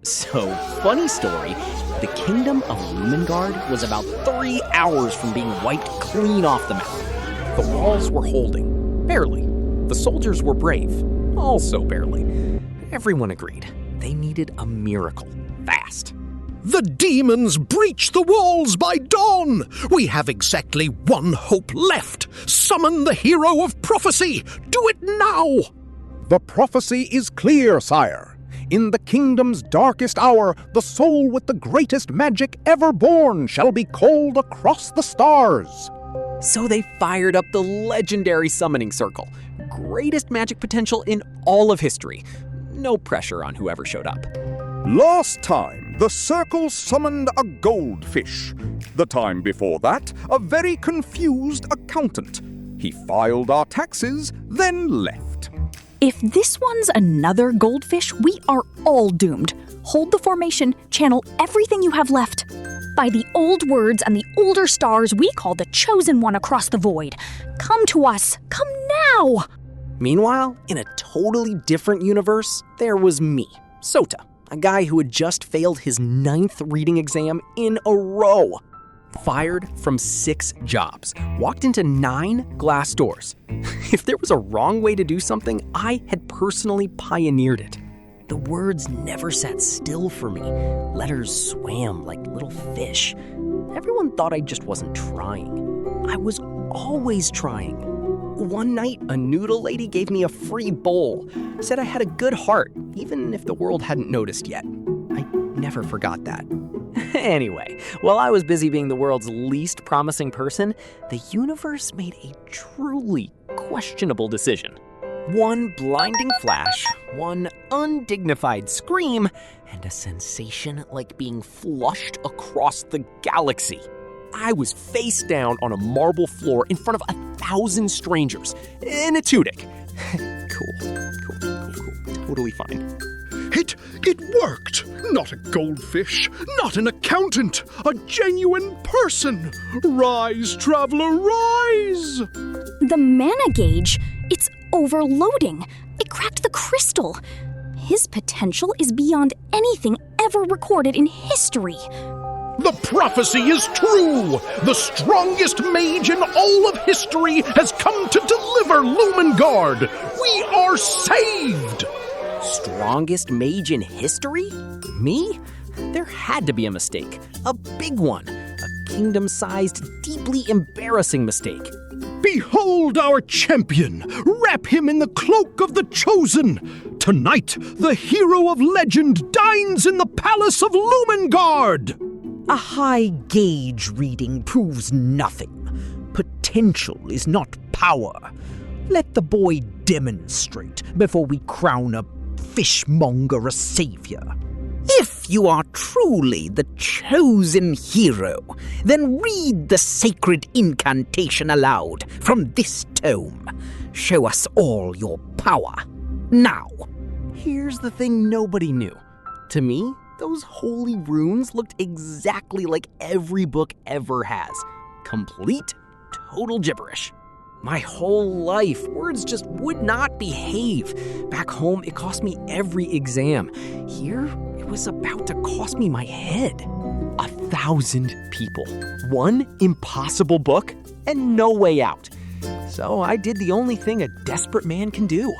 So, funny story, the kingdom of Lumengard was about 3 hours from being wiped clean off the map. The walls were holding, barely. The soldiers were brave, also barely. Everyone agreed they needed a miracle, fast. The demons breach the walls by dawn! We have exactly one hope left. Summon the hero of prophecy! Do it now! The prophecy is clear, sire. In the kingdom's darkest hour, the soul with the greatest magic ever born shall be called across the stars. So they fired up the legendary summoning circle. Greatest magic potential in all of history. No pressure on whoever showed up. Last time, the circle summoned a goldfish. The time before that, a very confused accountant. He filed our taxes, then left. If this one's another goldfish, we are all doomed. Hold the formation, channel everything you have left. By the old words and the older stars, we call the chosen one across the void. Come to us. Come now. Meanwhile, in a totally different universe, there was me, Sota, a guy who had just failed his 9th reading exam in a row. Fired from 6 jobs, walked into 9 glass doors. If there was a wrong way to do something, I had personally pioneered it. The words never sat still for me. Letters swam like little fish. Everyone thought I just wasn't trying. I was always trying. One night, a noodle lady gave me a free bowl. Said I had a good heart, even if the world hadn't noticed yet. I never forgot that. Anyway, while I was busy being the world's least promising person, the universe made a truly questionable decision. One blinding flash, one undignified scream, and a sensation like being flushed across the galaxy. I was face down on a marble floor in front of 1,000 strangers in a tunic. Cool. Totally fine. It worked! Not a goldfish, not an accountant, a genuine person! Rise, traveler, rise! The mana gauge, it's overloading. It cracked the crystal. His potential is beyond anything ever recorded in history. The prophecy is true! The strongest mage in all of history has come to deliver Lumengard! We are saved! Strongest mage in history? Me? There had to be a mistake. A big one. A kingdom-sized, deeply embarrassing mistake. Behold our champion! Wrap him in the cloak of the chosen! Tonight, the hero of legend dines in the palace of Lumengard! A high gauge reading proves nothing. Potential is not power. Let the boy demonstrate before we crown a fishmonger a savior. If you are truly the chosen hero, then read the sacred incantation aloud from this tome. Show us all your power. Now. Here's the thing nobody knew. To me, those holy runes looked exactly like every book ever has. Complete, total gibberish. My whole life, words just would not behave. Back home, it cost me every exam. Here, it was about to cost me my head. 1,000 people, one impossible book, and no way out. So I did the only thing a desperate man can do.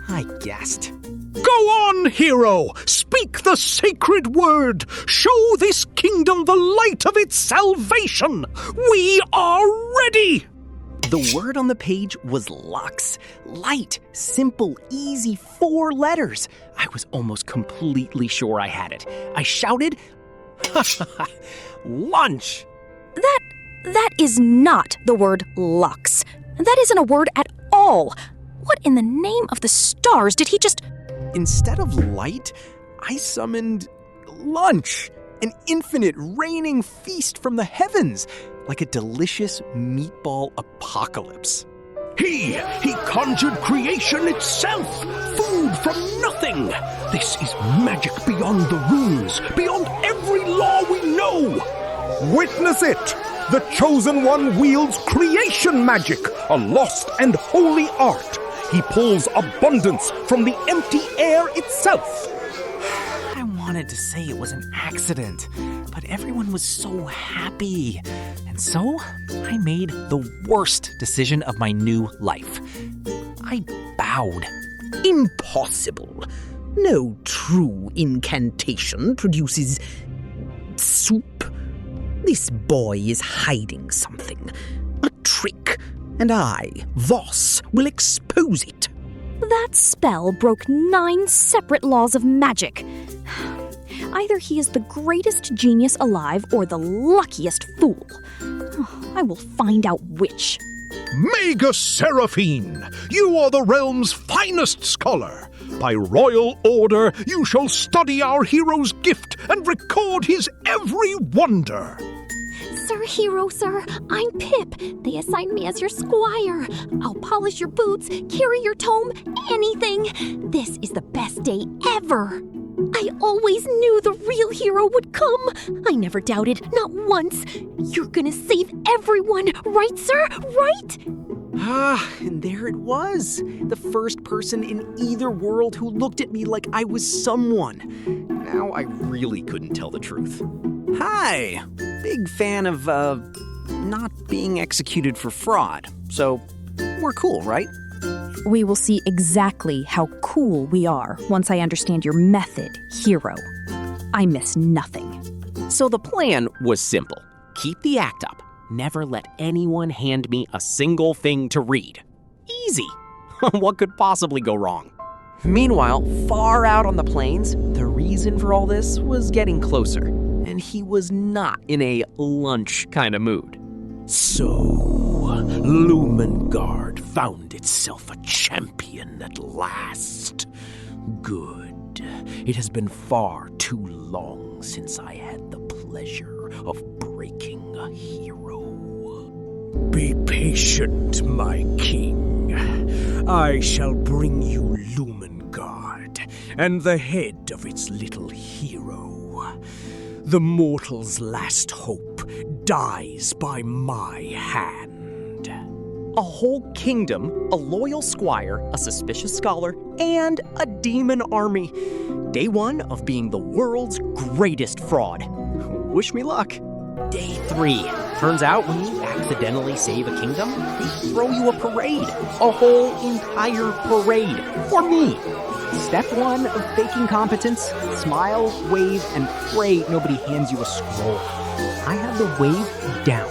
I guessed. Go on, hero! Speak the sacred word! Show this kingdom the light of its salvation! We are ready! The word on the page was Lux. Light, simple, easy, 4 letters. I was almost completely sure I had it. I shouted, lunch! That is not the word lux. That isn't a word at all. What in the name of the stars did he just... Instead of light, I summoned lunch. An infinite raining feast from the heavens. Like a delicious meatball apocalypse. He conjured creation itself, food from nothing. This is magic beyond the runes, beyond every law we know. Witness it! The Chosen One wields creation magic, a lost and holy art. He pulls abundance from the empty air itself. I want wanted to say it was an accident, but everyone was so happy. And so I made the worst decision of my new life. I bowed. Impossible. No true incantation produces soup. This boy is hiding something. A trick. And I, Voss, will expose it. That spell broke 9 separate laws of magic. Either he is the greatest genius alive or the luckiest fool. I will find out which. Magus Seraphine, you are the realm's finest scholar. By royal order, you shall study our hero's gift and record his every wonder. Sir Hero, sir, I'm Pip. They assigned me as your squire. I'll polish your boots, carry your tome, anything. This is the best day ever. I always knew the real hero would come. I never doubted, not once. You're gonna save everyone, right, sir? Right? And there it was. The first person in either world who looked at me like I was someone. Now I really couldn't tell the truth. Hi! Big fan of, not being executed for fraud. So, we're cool, right? We will see exactly how cool we are once I understand your method, hero. I miss nothing. So the plan was simple. Keep the act up. Never let anyone hand me a single thing to read. Easy. What could possibly go wrong? Meanwhile, far out on the plains, the reason for all this was getting closer, and he was not in a lunch kind of mood. So, Lumengard found itself a champion at last. Good. It has been far too long since I had the pleasure of breaking a hero. Be patient, my king. I shall bring you Lumengard and the head of its little hero. The mortal's last hope dies by my hand. A whole kingdom, a loyal squire, a suspicious scholar, and a demon army. Day 1 of being the world's greatest fraud. Wish me luck. Day 3. Turns out when you accidentally save a kingdom, they throw you a parade. A whole entire parade. For me. Step 1 of faking competence: smile, wave, and pray nobody hands you a scroll. I have the wave down.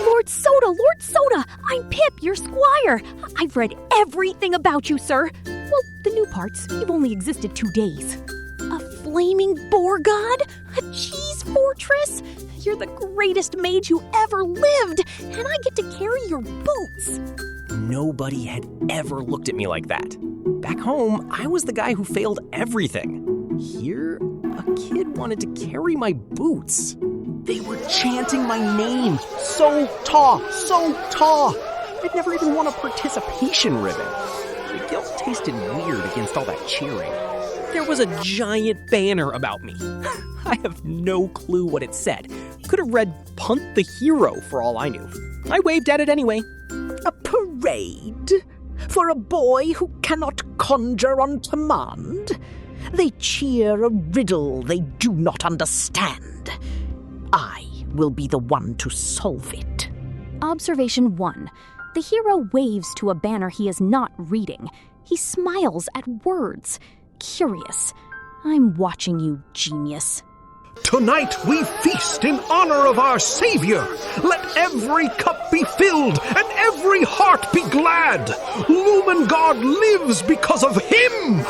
Lord Sota, I'm Pip, your squire. I've read everything about you, sir. Well, the new parts. You've only existed 2 days. A flaming boar-god? A cheese fortress? You're the greatest mage who ever lived, and I get to carry your boots. Nobody had ever looked at me like that. Back home, I was the guy who failed everything. Here, a kid wanted to carry my boots. They were chanting my name. Sota! Sota! I'd never even won a participation ribbon. The guilt tasted weird against all that cheering. There was a giant banner about me. I have no clue what it said. Could have read Punt the Hero for all I knew. I waved at it anyway. A parade? For a boy who cannot conjure on command? They cheer a riddle they do not understand. I will be the one to solve it. Observation 1. The hero waves to a banner he is not reading. He smiles at words. Curious. I'm watching you, genius. Tonight we feast in honor of our Savior. Let every cup be filled and every heart be glad. Lumengard lives because of him.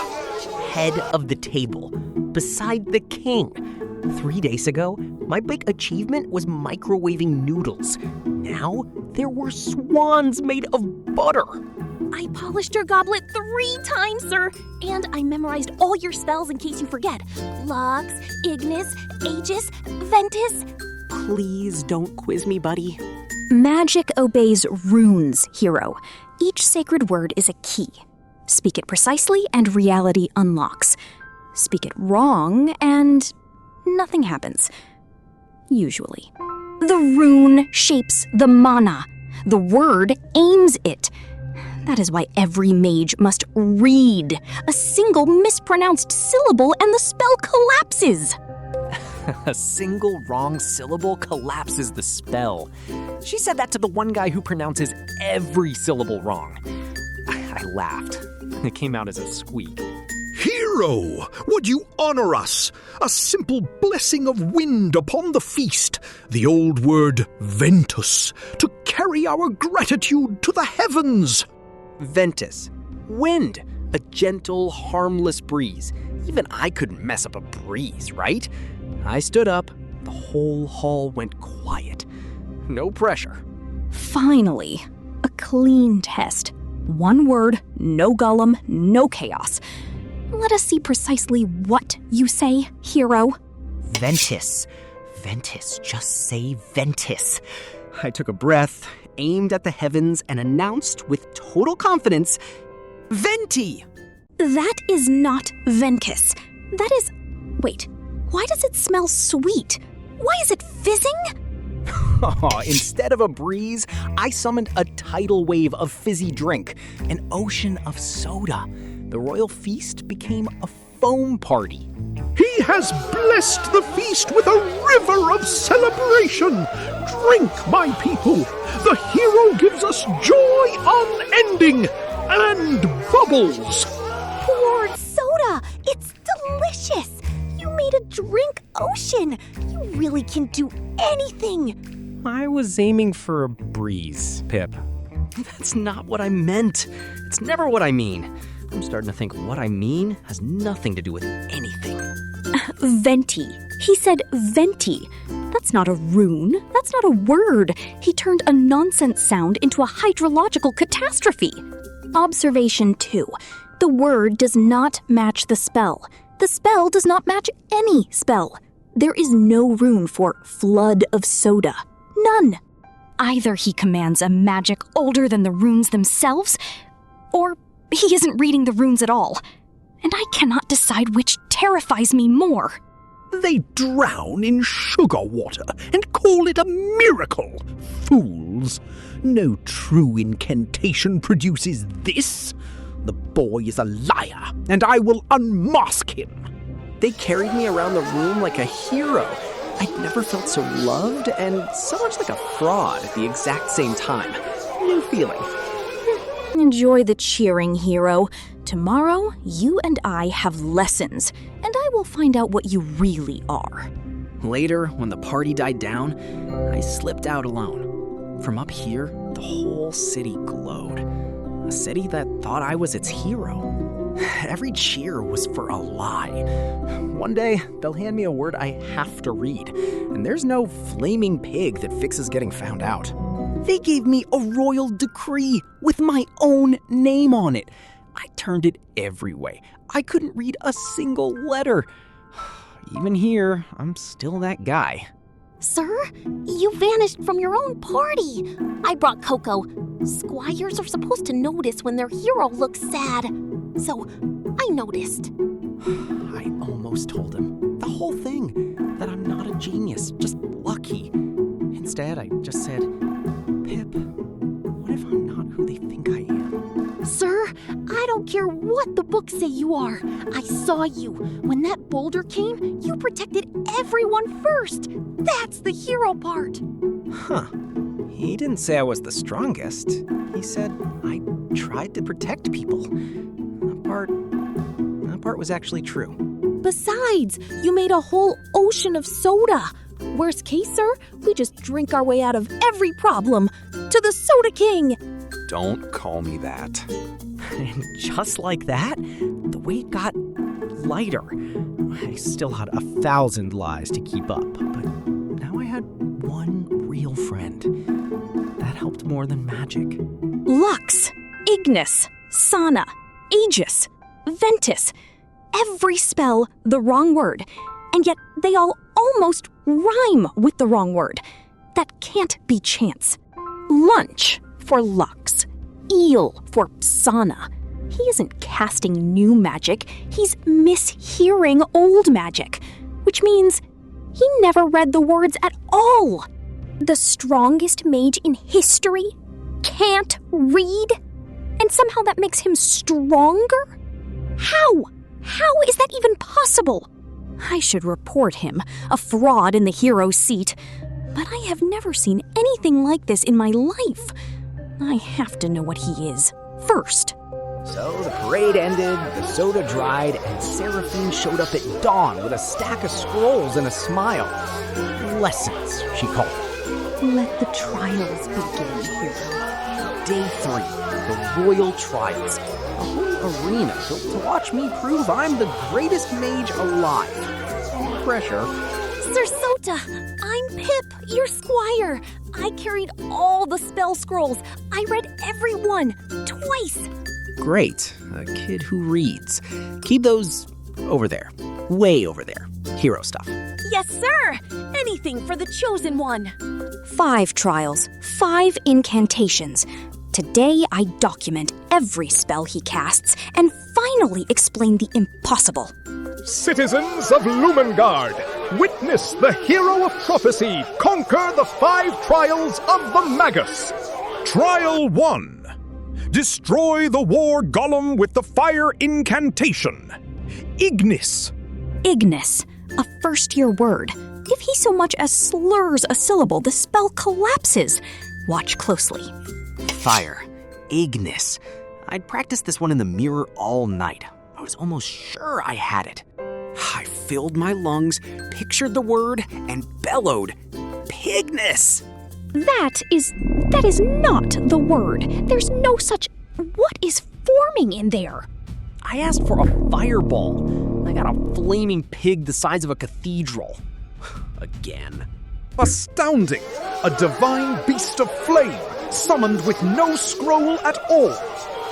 Head of the table, beside the king. 3 days ago, my big achievement was microwaving noodles. Now, there were swans made of butter. I polished your goblet 3 times, sir, and I memorized all your spells in case you forget. Lux, Ignis, Aegis, Ventus. Please don't quiz me, buddy. Magic obeys runes, hero. Each sacred word is a key. Speak it precisely and reality unlocks. Speak it wrong and nothing happens. Usually. The rune shapes the mana. The word aims it. That is why every mage must read. A single mispronounced syllable and the spell collapses. A single wrong syllable collapses the spell. She said that to the one guy who pronounces every syllable wrong. I laughed. It came out as a squeak. Hero, would you honor us? A simple blessing of wind upon the feast, the old word ventus, to carry our gratitude to the heavens. Ventus. Wind. A gentle, harmless breeze. Even I couldn't mess up a breeze, right? I stood up. The whole hall went quiet. No pressure. Finally, a clean test. One word, no gollum, no chaos. Let us see precisely what you say, hero. Ventus. Ventus. Just say Ventus. I took a breath, aimed at the heavens, and announced with total confidence, Venti! That is not Ventus. That is... Wait, why does it smell sweet? Why is it fizzing? Instead of a breeze, I summoned a tidal wave of fizzy drink, an ocean of soda. The royal feast became a foam party. He has blessed the feast with a river of celebration. Drink, my people. The hero gives us joy unending and bubbles. Poured soda! It's delicious! You made a drink ocean! You really can do anything! I was aiming for a breeze, Pip. That's not what I meant. It's never what I mean. I'm starting to think what I mean has nothing to do with anything. Venti. He said venti. That's not a rune. That's not a word. He turned a nonsense sound into a hydrological catastrophe. Observation 2. The word does not match the spell. The spell does not match any spell. There is no rune for flood of soda. None. Either he commands a magic older than the runes themselves, or he isn't reading the runes at all. And I cannot decide which terrifies me more. They drown in sugar water and call it a miracle. Fools! No true incantation produces this. The boy is a liar, and I will unmask him. They carried me around the room like a hero. I'd never felt so loved and so much like a fraud at the exact same time. New feeling. Enjoy the cheering, hero. Tomorrow, you and I have lessons, and I will find out what you really are. Later, when the party died down, I slipped out alone. From up here, the whole city glowed. A city that thought I was its hero. Every cheer was for a lie. One day, they'll hand me a word I have to read, and there's no flaming pig that fixes getting found out. They gave me a royal decree with my own name on it. I turned it every way. I couldn't read a single letter. Even here, I'm still that guy. Sir, you vanished from your own party. I brought cocoa. Squires are supposed to notice when their hero looks sad. So, I noticed. I almost told him the whole thing, that I'm not a genius, just lucky. Instead, I just said, Pip, what if I'm not who they think I am? Sir, I don't care what the books say you are. I saw you. When that boulder came, you protected everyone first. That's the hero part. Huh. He didn't say I was the strongest. He said I tried to protect people. That part was actually true. Besides, you made a whole ocean of soda. Worst case, sir, we just drink our way out of every problem. To the Soda King! Don't call me that. And just like that, the weight got lighter. I still had 1,000 lies to keep up, but now I had one real friend. That helped more than magic. Lux, Ignis, Sana, Aegis, Ventus. Every spell the wrong word, and yet they all almost rhyme with the wrong word. That can't be chance. Lunch for Lux, eel for Sana. He isn't casting new magic, he's mishearing old magic, which means he never read the words at all. The strongest mage in history can't read? And and somehow that makes him stronger? How? How is that even possible? I should report him, a fraud in the hero seat. But I have never seen anything like this in my life. I have to know what he is first. So the parade ended, the soda dried, and Seraphine showed up at dawn with a stack of scrolls and a smile. Lessons, she called them. Let the trials begin, hero. Day 3, the Royal Trials. A whole arena built to watch me prove I'm the greatest mage alive. No pressure. Sir Sota, I'm Pip, your squire. I carried all the spell scrolls. I read every one, twice. Great, a kid who reads. Keep those over there, way over there. Hero stuff. Yes, sir. Anything for the chosen one. 5 trials, 5 incantations. Today I document every spell he casts and finally explain the impossible. Citizens of Lumengard, witness the hero of prophecy conquer the 5 trials of the magus. Trial 1. Destroy the war golem with the fire incantation. Ignis. Ignis, a first-year word. If he so much as slurs a syllable, the spell collapses. Watch closely. Fire. Ignis. I'd practiced this one in the mirror all night. I was almost sure I had it. I filled my lungs, pictured the word, and bellowed, Pigness! That is not the word. There's no such... What is forming in there? I asked for a fireball. I got a flaming pig the size of a cathedral. Again. Astounding! A divine beast of flame, summoned with no scroll at all.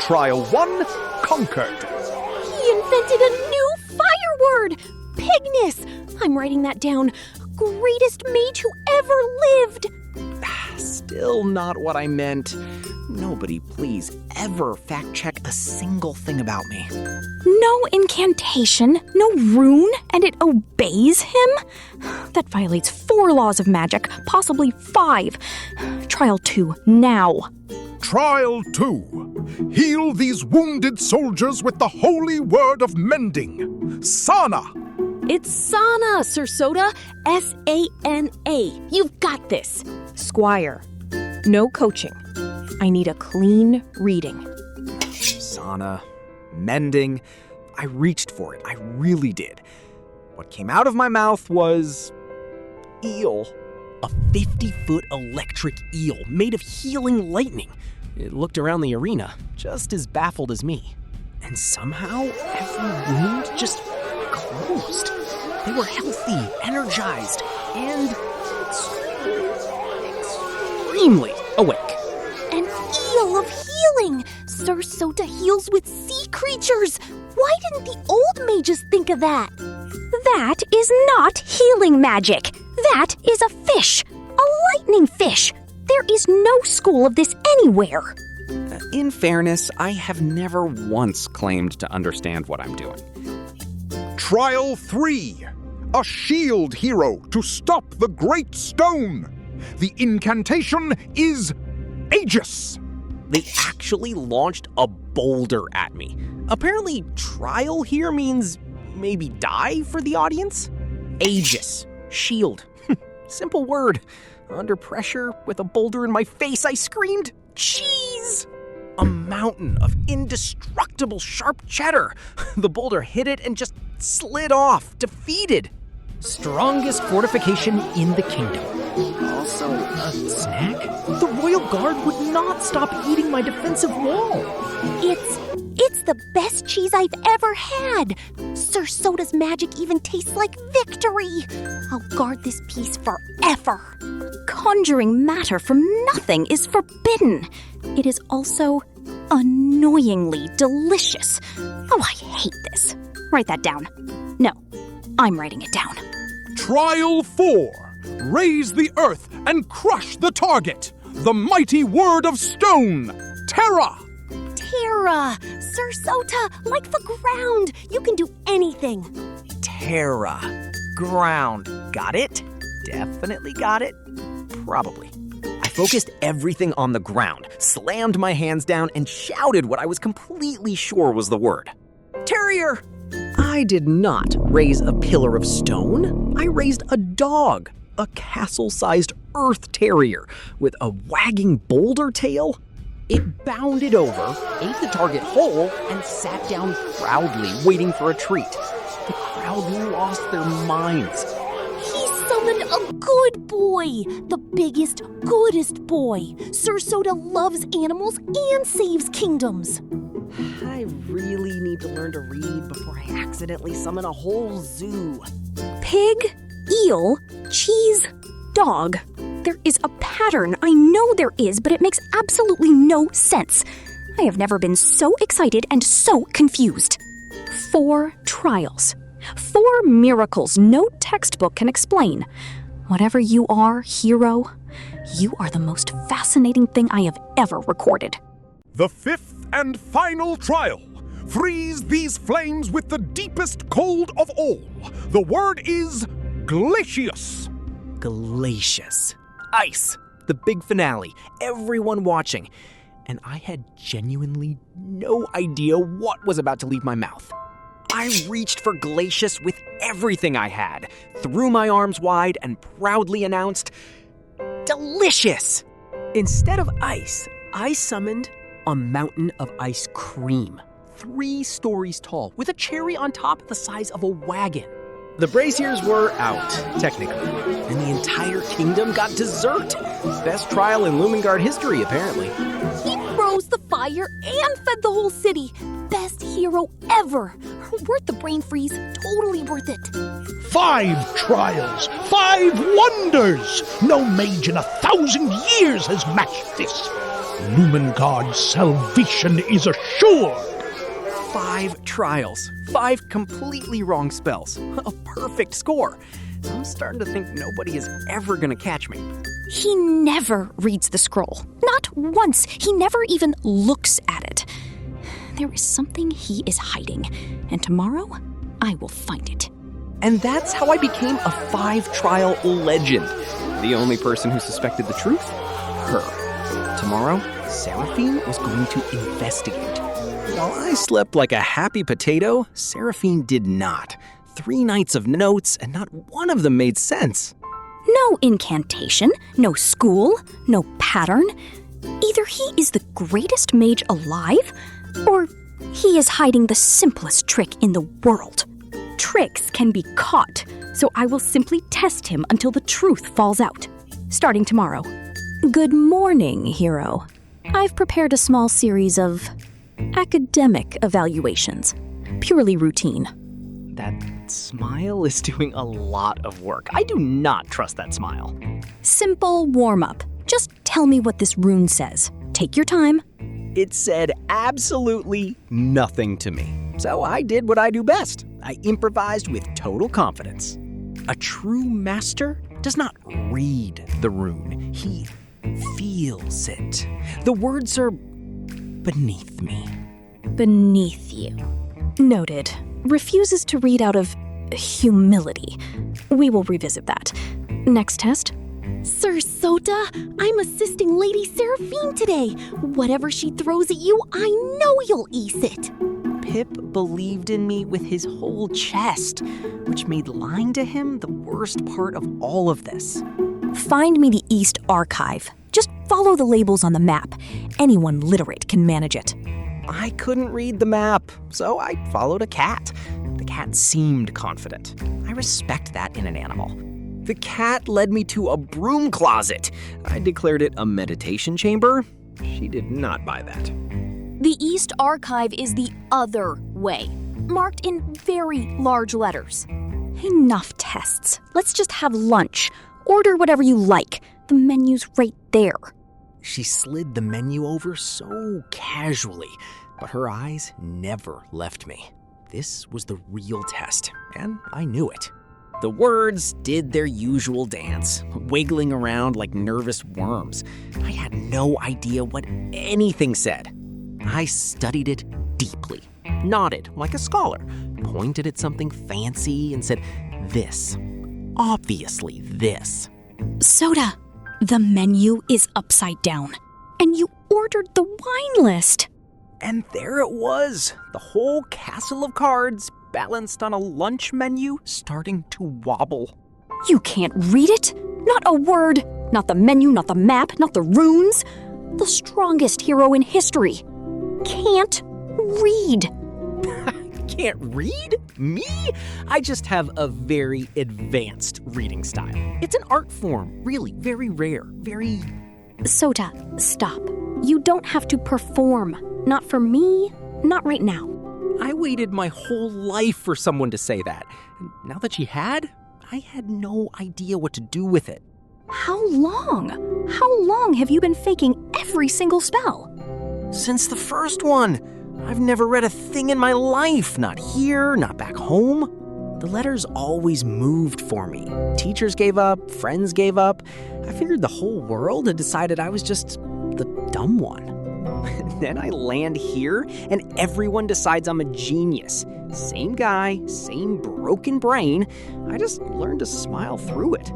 Trial 1 conquered. He invented a new fire word, Pigness. I'm writing that down. Greatest mage who ever lived. Still not what I meant. Nobody, please, ever fact-check a single thing about me. No incantation, no rune, and it obeys him? That violates 4 laws of magic, possibly 5. Trial 2, now. Trial 2. Heal these wounded soldiers with the holy word of mending. Sana. It's Sana, Sir Sota. S-A-N-A. You've got this. Squire, no coaching. I need a clean reading. Sana, mending. I reached for it. I really did. What came out of my mouth was... eel. A 50-foot electric eel made of healing lightning. It looked around the arena, just as baffled as me. And somehow, every wound just closed. They were healthy, energized, and extremely awake. An eel of healing. Sir Sota heals with sea creatures. Why didn't the old mages think of that? That is not healing magic. That is a fish. A lightning fish. There is no school of this anywhere. In fairness, I have never once claimed to understand what I'm doing. Trial 3. A shield hero to stop the great stone. The incantation is Aegis. They actually launched a boulder at me. Apparently, trial here means maybe die for the audience? Aegis. Shield. Simple word. Under pressure, with a boulder in my face, I screamed, cheese! A mountain of indestructible sharp cheddar. The boulder hit it and just slid off, defeated. Strongest fortification in the kingdom. Also, a snack? The Royal Guard would not stop eating my defensive wall. It's the best cheese I've ever had. Sir Sota's magic even tastes like victory. I'll guard this piece forever. Conjuring matter from nothing is forbidden. It is also annoyingly delicious. Oh, I hate this. Write that down. No, I'm writing it down. Trial 4. Raise the earth and crush the target. The mighty word of stone. Terra. Terra. Sir Sota, like the ground. You can do anything. Terra. Ground. Got it? Definitely got it. Probably. I focused everything on the ground, slammed my hands down, and shouted what I was completely sure was the word. Terrier! I did not raise a pillar of stone. I raised a dog, a castle-sized earth terrier with a wagging boulder tail. It bounded over, ate the target whole, and sat down proudly, waiting for a treat. The crowd lost their minds. He summoned a good boy, the biggest, goodest boy. Sir Sota loves animals and saves kingdoms. I really need to learn to read before I accidentally summon a whole zoo. Pig, eel, cheese, dog. There is a pattern. I know there is, but it makes absolutely no sense. I have never been so excited and so confused. 4 trials. 4 miracles no textbook can explain. Whatever you are, hero, you are the most fascinating thing I have ever recorded. The 5th and final trial. Freeze these flames with the deepest cold of all. The word is glacius. Glacius. Ice. The big finale. Everyone watching. And I had genuinely no idea what was about to leave my mouth. I reached for glacius with everything I had, threw my arms wide, and proudly announced, delicious! Instead of ice, I summoned a mountain of ice cream, 3 stories tall, with a cherry on top the size of a wagon. The braziers were out, technically, and the entire kingdom got dessert. Best trial in Lumengard history, apparently. He froze the fire and fed the whole city. Best hero ever. Worth the brain freeze. Totally worth it. 5 trials, 5 wonders. No mage in 1,000 years has matched this. Lumengard's salvation is assured. 5 trials, 5 completely wrong spells. A perfect score. I'm starting to think nobody is ever gonna catch me. He never reads the scroll. Not once. He never even looks at it. There is something he is hiding, and tomorrow I will find it. And that's how I became a 5-trial legend. The only person who suspected the truth? Her. Tomorrow, Seraphine was going to investigate. While I slept like a happy potato, Seraphine did not. 3 nights of notes, and not one of them made sense. No incantation, no school, no pattern. Either he is the greatest mage alive, or he is hiding the simplest trick in the world. Tricks can be caught, so I will simply test him until the truth falls out. Starting tomorrow. Good morning, hero. I've prepared a small series of academic evaluations. Purely routine. That smile is doing a lot of work. I do not trust that smile. Simple warm-up. Just tell me what this rune says. Take your time. It said absolutely nothing to me. So I did what I do best. I improvised with total confidence. A true master does not read the rune. He feels it. The words are beneath me. Beneath you. Noted. Refuses to read out of humility. We will revisit that. Next test. Sir Sota, I'm assisting Lady Seraphine today. Whatever she throws at you, I know you'll ace it. Pip believed in me with his whole chest, which made lying to him the worst part of all of this. Find me the East Archive. Just follow the labels on the map. Anyone literate can manage it. I couldn't read the map, so I followed a cat. The cat seemed confident. I respect that in an animal. The cat led me to a broom closet. I declared it a meditation chamber. She did not buy that. The East Archive is the other way, marked in very large letters. Enough tests. Let's just have lunch. Order whatever you like. The menu's right there. She slid the menu over so casually, but her eyes never left me. This was the real test, and I knew it. The words did their usual dance, wiggling around like nervous worms. I had no idea what anything said. I studied it deeply, nodded like a scholar, pointed at something fancy and said, this. Obviously this. Sota, The menu is upside down, and you ordered the wine list. And there it was, the whole castle of cards balanced on a lunch menu starting to wobble. You can't read it? Not a word. Not the menu, not the map, not the runes. The strongest hero in history can't read. Can't read? Me? I just have a very advanced reading style. It's an art form, really, very rare, very... Sota, stop. You don't have to perform. Not for me, not right now. I waited my whole life for someone to say that. Now that she had, I had no idea what to do with it. How long? How long have you been faking every single spell? Since the first one. I've never read a thing in my life. Not here, not back home. The letters always moved for me. Teachers gave up, friends gave up. I figured the whole world had decided I was just the dumb one. Then I land here, and everyone decides I'm a genius. Same guy, same broken brain. I just learned to smile through it.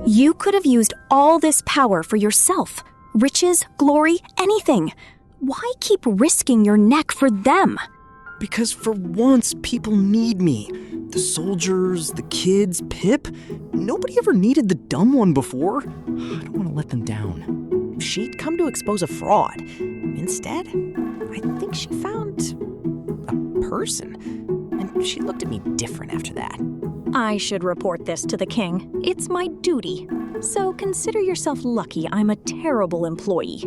You could have used all this power for yourself. Riches, glory, anything. Why keep risking your neck for them? Because for once, people need me. The soldiers, the kids, Pip. Nobody ever needed the dumb one before. I don't want to let them down. She'd come to expose a fraud. Instead, I think she found a person. And she looked at me different after that. I should report this to the king. It's my duty. So consider yourself lucky I'm a terrible employee.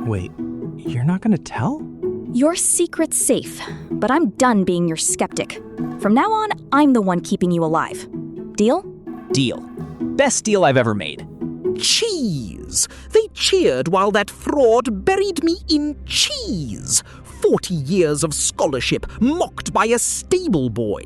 Wait, you're not going to tell? Your secret's safe, but I'm done being your skeptic. From now on, I'm the one keeping you alive. Deal? Deal. Best deal I've ever made. Cheese! They cheered while that fraud buried me in cheese. 40 years of scholarship mocked by a stable boy.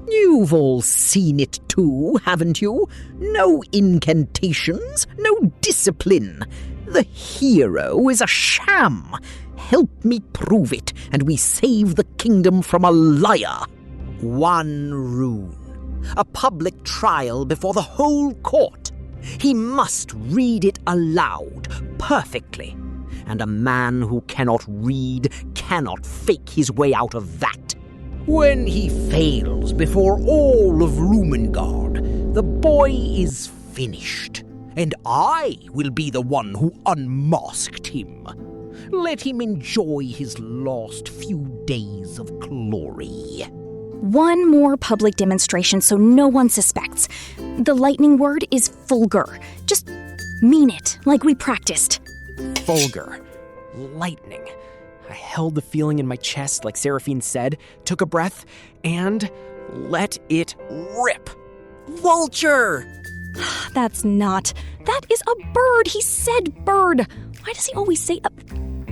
You've all seen it too, haven't you? No incantations, no discipline. The hero is a sham. Help me prove it, and we save the kingdom from a liar. One rune. A public trial before the whole court. He must read it aloud, perfectly. And a man who cannot read cannot fake his way out of that. When he fails before all of Rumengard, the boy is finished. And I will be the one who unmasked him. Let him enjoy his last few days of glory. One more public demonstration so no one suspects. The lightning word is vulgar. Just mean it, like we practiced. Vulgar. Lightning. I held the feeling in my chest like Seraphine said, took a breath, and let it rip. Vulture! That is a bird. He said bird. Why does he always say a...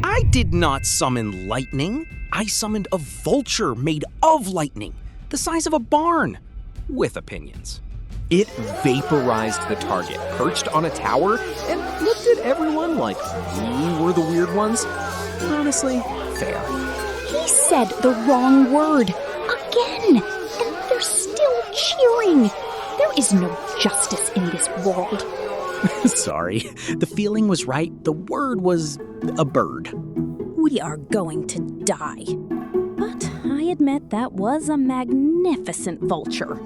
I did not summon lightning. I summoned a vulture made of lightning, the size of a barn, with opinions. It vaporized the target, perched on a tower, and looked at everyone like we were the weird ones. Honestly, fair. He said the wrong word. Again. And they're still cheering. There is no justice in this world. Sorry. The feeling was right. The word was a bird. We are going to die. But I admit that was a magnificent vulture.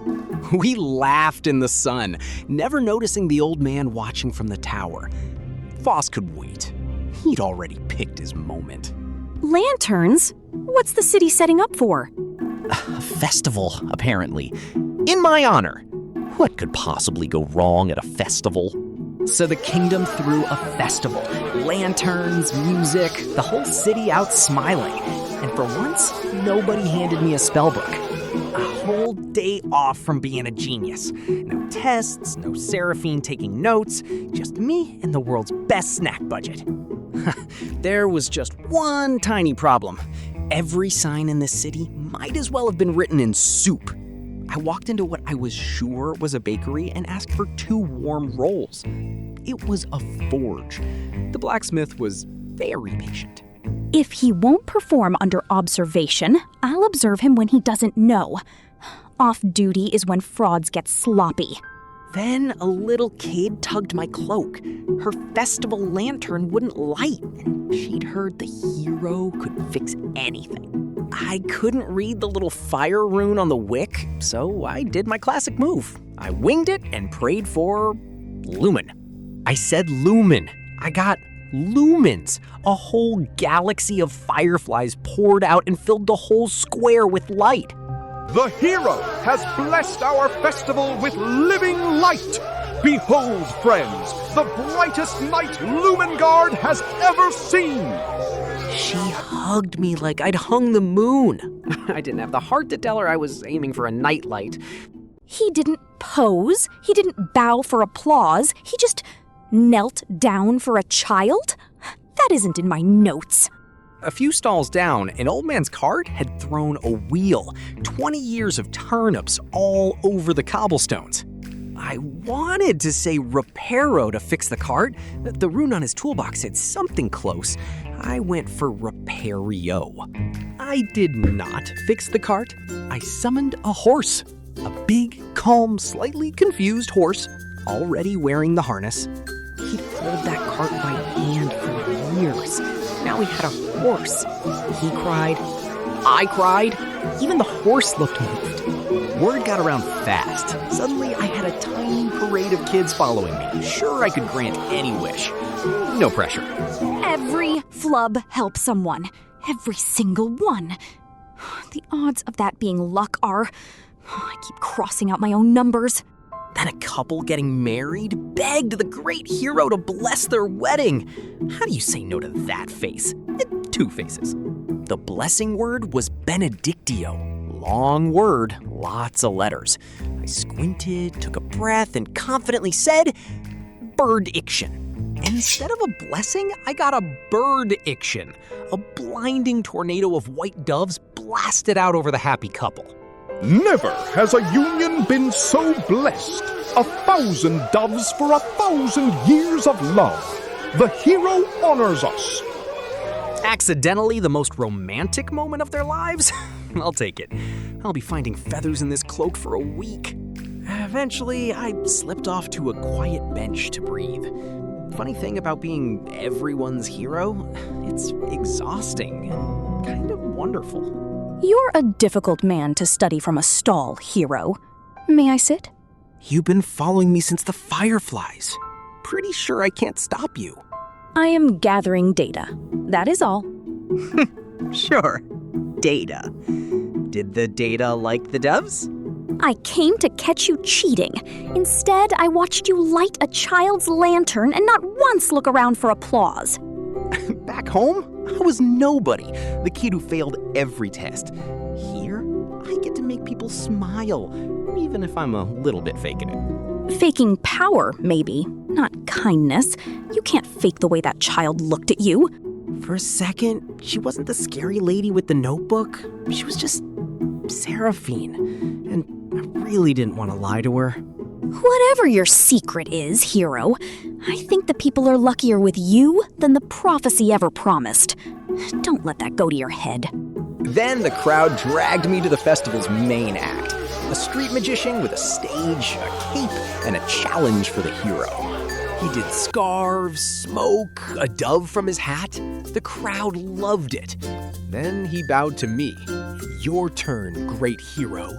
We laughed in the sun, never noticing the old man watching from the tower. Voss could wait. He'd already picked his moment. Lanterns? What's the city setting up for? A festival, apparently. In my honor. What could possibly go wrong at a festival? So the kingdom threw a festival. Lanterns, music, the whole city out smiling. And for once, nobody handed me a spellbook. A whole day off from being a genius. No tests, no Seraphine taking notes, just me and the world's best snack budget. There was just one tiny problem. Every sign in this city might as well have been written in soup. I walked into what I was sure was a bakery and asked for 2 warm rolls. It was a forge. The blacksmith was very patient. If he won't perform under observation, I'll observe him when he doesn't know. Off duty is when frauds get sloppy. Then a little kid tugged my cloak. Her festival lantern wouldn't light, and she'd heard the hero could fix anything. I couldn't read the little fire rune on the wick, so I did my classic move. I winged it and prayed for lumen. I said lumen. I got lumens. A whole galaxy of fireflies poured out and filled the whole square with light. The hero has blessed our festival with living light. Behold, friends, the brightest night Lumengard has ever seen. She hugged me like I'd hung the moon. I didn't have the heart to tell her I was aiming for a nightlight. He didn't pose. He didn't bow for applause. He just knelt down for a child? That isn't in my notes. A few stalls down, an old man's cart had thrown a wheel. 20 years of turnips all over the cobblestones. I wanted to say reparo to fix the cart. The rune on his toolbox said something close. I went for repario. I did not fix the cart. I summoned a horse. A big, calm, slightly confused horse, already wearing the harness. He'd pulled that cart by hand for years. Now he had a horse. He cried. I cried. Even the horse looked moved. Word got around fast. Suddenly, I had a tiny parade of kids following me. Sure, I could grant any wish. No pressure. Every flub helps someone. Every single one. The odds of that being luck are... I keep crossing out my own numbers. Then a couple getting married begged the great hero to bless their wedding. How do you say no to that face? Two faces. The blessing word was benedictio. Long word, lots of letters. I squinted, took a breath, and confidently said, bird-iction. And instead of a blessing, I got a bird-iction. A blinding tornado of white doves blasted out over the happy couple. Never has a union been so blessed. 1,000 doves for 1,000 years of love. The hero honors us. Accidentally the most romantic moment of their lives? I'll take it. I'll be finding feathers in this cloak for a week. Eventually, I slipped off to a quiet bench to breathe. Funny thing about being everyone's hero, it's exhausting and kind of wonderful. You're a difficult man to study from a stall, hero. May I sit? You've been following me since the fireflies. Pretty sure I can't stop you. I am gathering data. That is all. Sure. Data. Did the data like the doves? I came to catch you cheating. Instead, I watched you light a child's lantern and not once look around for applause. Back home, I was nobody, the kid who failed every test. Here, I get to make people smile, even if I'm a little bit faking it. Faking power, maybe, not kindness. You can't fake the way that child looked at you. For a second, she wasn't the scary lady with the notebook. She was just Seraphine, and I really didn't want to lie to her. Whatever your secret is, hero, I think the people are luckier with you than the prophecy ever promised. Don't let that go to your head. Then the crowd dragged me to the festival's main act. A street magician with a stage, a cape, and a challenge for the hero. He did scarves, smoke, a dove from his hat. The crowd loved it. Then he bowed to me. Your turn, great hero.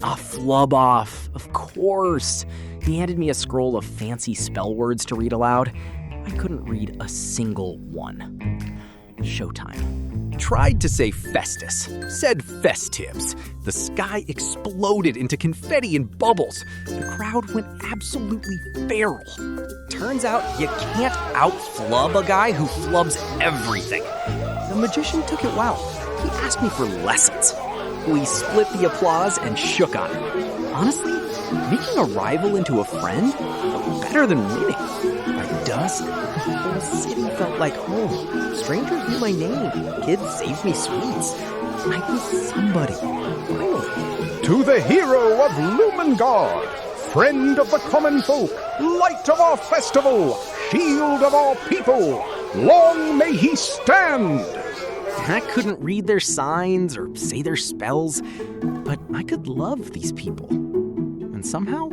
A flub off, of course. He handed me a scroll of fancy spell words to read aloud. I couldn't read a single one. Showtime. Tried to say Festus, said Festives. The sky exploded into confetti and bubbles. The crowd went absolutely feral. Turns out you can't out-flub a guy who flubs everything. The magician took it well. He asked me for lessons. We split the applause and shook on it. Honestly, making a rival into a friend felt better than winning. By dusk, the whole city felt like home. Strangers knew my name. Kids saved me sweets. I was somebody, finally. To the hero of Lumengard, friend of the common folk, light of our festival, shield of our people, long may he stand! I couldn't read their signs or say their spells, but I could love these people. And somehow,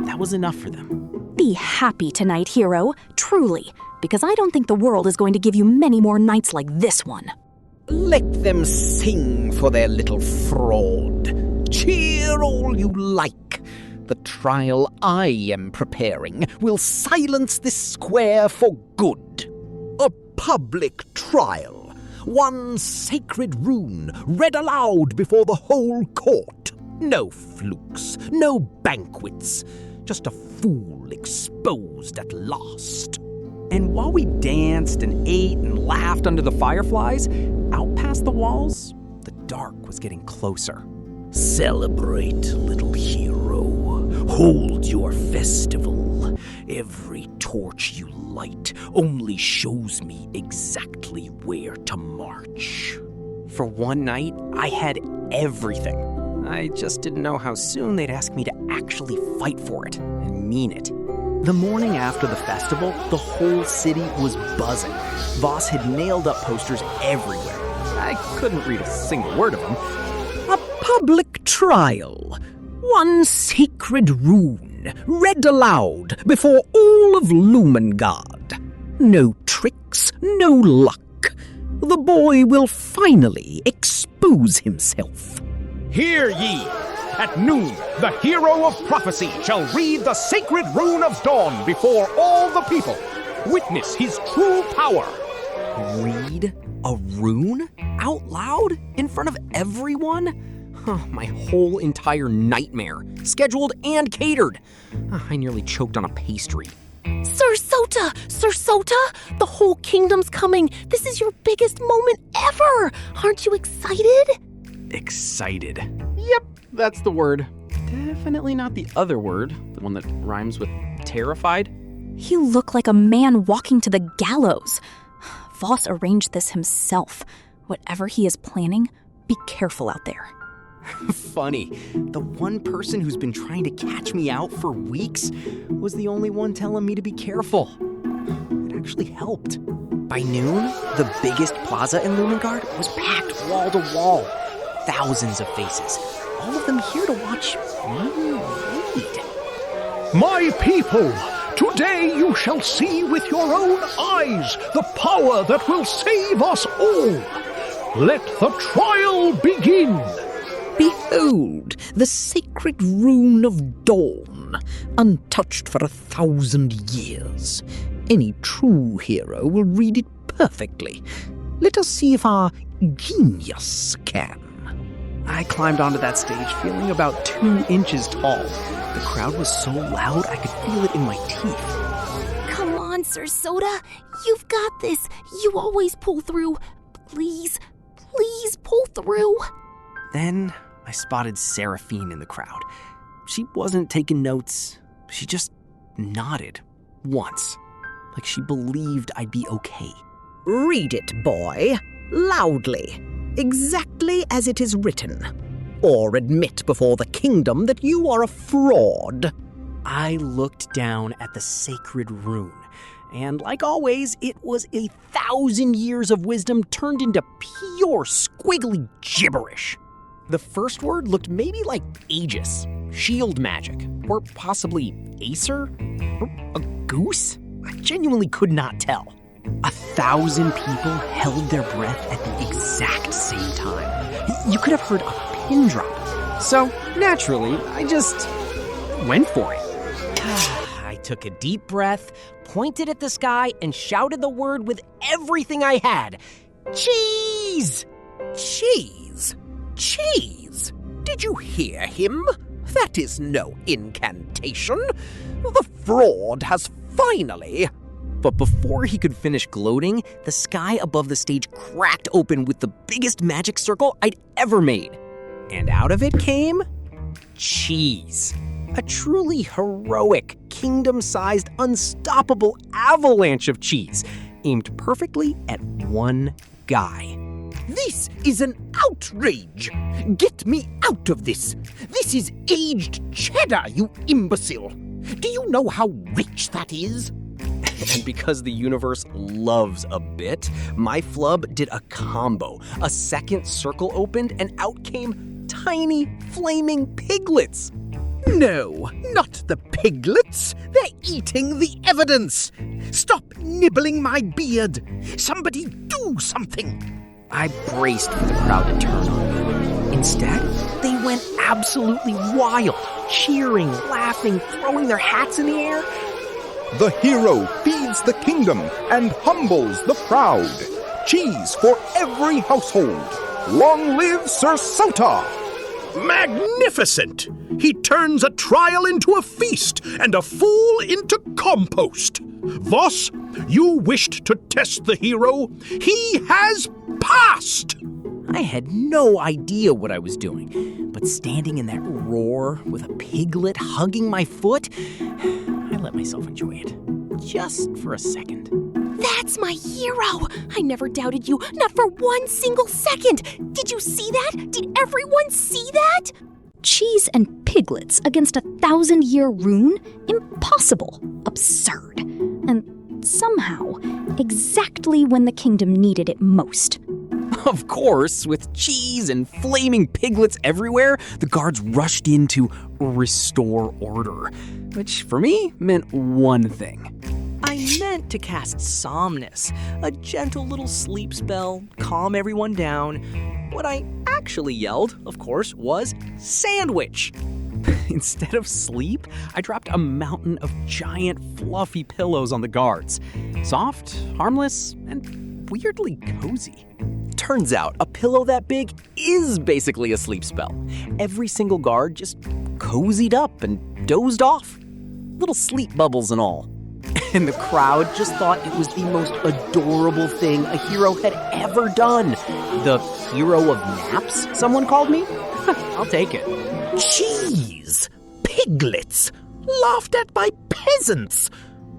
that that was enough for them. Be happy tonight, hero. Truly. Because I don't think the world is going to give you many more nights like this one. Let them sing for their little fraud. Cheer all you like. The trial I am preparing will silence this square for good. A public trial. One sacred rune read aloud before the whole court. No flukes, no banquets. Just a fool exposed at last. And while we danced and ate and laughed under the fireflies, out past the walls, the dark was getting closer. Celebrate, little hero. Hold your festival. Every torch you light only shows me exactly where to march. For one night, I had everything. I just didn't know how soon they'd ask me to actually fight for it and mean it. The morning after the festival, the whole city was buzzing. Voss had nailed up posters everywhere. I couldn't read a single word of them. A public trial. One sacred rune read aloud before all of Lumengard. No tricks, no luck. The boy will finally expose himself. Hear ye! At noon, the hero of prophecy shall read the sacred rune of dawn before all the people. Witness his true power. Read a rune? Out loud? In front of everyone? My whole entire nightmare. Scheduled and catered. I nearly choked on a pastry. Sir Sota! Sir Sota! The whole kingdom's coming. This is your biggest moment ever. Aren't you excited? Excited. Yep, that's the word. Definitely not the other word, the one that rhymes with terrified. You look like a man walking to the gallows. Voss arranged this himself. Whatever he is planning, be careful out there. Funny, the one person who's been trying to catch me out for weeks was the only one telling me to be careful. It actually helped. By noon, the biggest plaza in Lumengard was packed wall to wall. Thousands of faces, all of them here to watch me read. My people, today you shall see with your own eyes the power that will save us all. Let the trial begin. Behold, the sacred rune of dawn, untouched for 1,000 years. Any true hero will read it perfectly. Let us see if our genius can. I climbed onto that stage feeling about 2 inches tall. The crowd was so loud I could feel it in my teeth. Come on, Sir Sota. You've got this. You always pull through. Please, please pull through. Then I spotted Seraphine in the crowd. She wasn't taking notes. She just nodded once, like she believed I'd be okay. Read it, boy, loudly, exactly as it is written. Or admit before the kingdom that you are a fraud. I looked down at the sacred rune, and like always, it was 1,000 years of wisdom turned into pure squiggly gibberish. The first word looked maybe like Aegis, shield magic, or possibly Acer, or a goose? I genuinely could not tell. 1,000 people held their breath at the exact same time. You could have heard a pin drop. So, naturally, I just went for it. I took a deep breath, pointed at the sky, and shouted the word with everything I had. Cheese! Cheese? Cheese? Did you hear him? That is no incantation. The fraud has finally... But before he could finish gloating, the sky above the stage cracked open with the biggest magic circle I'd ever made. And out of it came... cheese. A truly heroic, kingdom-sized, unstoppable avalanche of cheese, aimed perfectly at one guy. This is an outrage! Get me out of this! This is aged cheddar, you imbecile! Do you know how rich that is? And because the universe loves a bit, my flub did a combo. A second circle opened and out came tiny flaming piglets. No, not the piglets. They're eating the evidence. Stop nibbling my beard. Somebody do something. I braced for the crowd to turn on me. Instead, they went absolutely wild, cheering, laughing, throwing their hats in the air. The hero feeds the kingdom and humbles the proud. Cheese for every household. Long live Sir Sota! Magnificent! He turns a trial into a feast and a fool into compost. Voss, you wished to test the hero. He has passed! I had no idea what I was doing, but standing in that roar with a piglet hugging my foot, I let myself enjoy it. Just for a second. That's my hero! I never doubted you, not for one single second! Did you see that? Did everyone see that? Cheese and piglets against 1,000-year rune? Impossible. Absurd. And somehow, exactly when the kingdom needed it most. Of course, with cheese and flaming piglets everywhere, the guards rushed in to restore order, which for me meant one thing. I meant to cast Somnus, a gentle little sleep spell, calm everyone down. What I actually yelled, of course, was sandwich. Instead of sleep, I dropped a mountain of giant fluffy pillows on the guards. Soft, harmless, and weirdly cozy. Turns out, a pillow that big is basically a sleep spell. Every single guard just cozied up and dozed off. Little sleep bubbles and all. And the crowd just thought it was the most adorable thing a hero had ever done. The hero of naps, someone called me? I'll take it. Cheese! Piglets! Laughed at by peasants!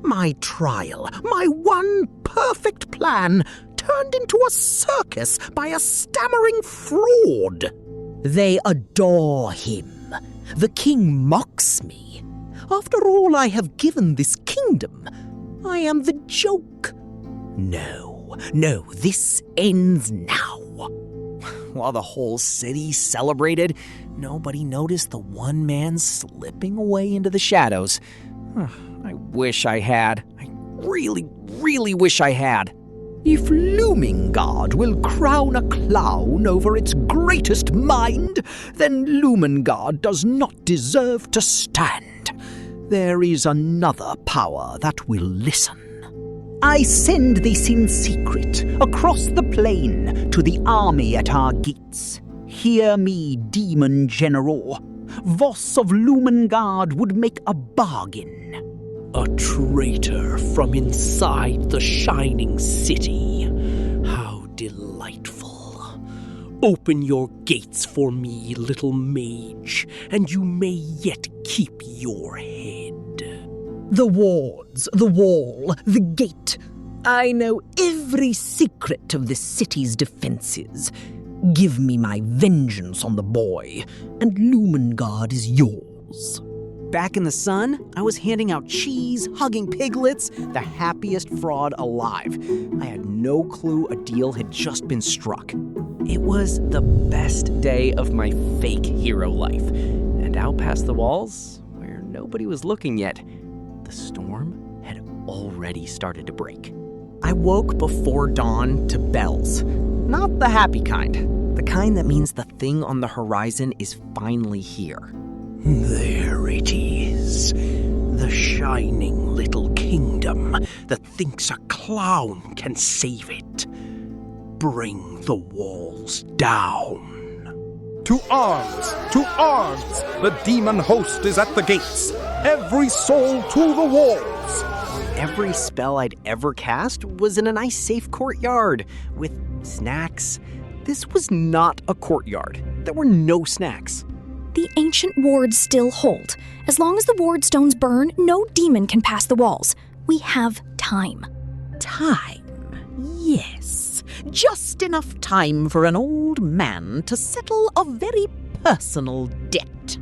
My trial, my one perfect plan, turned into a circus by a stammering fraud. They adore him. The king mocks me. After all I have given this kingdom, I am the joke. No, this ends now. While the whole city celebrated, nobody noticed the one man slipping away into the shadows. I wish I had. I really wish I had. If Lumengard will crown a clown over its greatest mind, then Lumengard does not deserve to stand. There is another power that will listen. I send this in secret, across the plain, to the army at our gates. Hear me, demon general. Voss of Lumengard would make a bargain. A traitor from inside the shining city. How delightful. Open your gates for me, little mage, and you may yet keep your head. The wards, the wall, the gate. I know every secret of this city's defenses. Give me my vengeance on the boy, and Lumengard is yours. Back in the sun, I was handing out cheese, hugging piglets, the happiest fraud alive. I had no clue a deal had just been struck. It was the best day of my fake hero life. And out past the walls, where nobody was looking yet, the storm had already started to break. I woke before dawn to bells. Not the happy kind. The kind that means the thing on the horizon is finally here. There it is. The shining little kingdom that thinks a clown can save it. Bring the walls down. To arms! To arms! The demon host is at the gates. Every soul to the walls! Every spell I'd ever cast was in a nice safe courtyard with snacks. This was not a courtyard. There were no snacks. The ancient wards still hold. As long as the ward stones burn, no demon can pass the walls. We have time. Time? Yes. Just enough time for an old man to settle a very personal debt.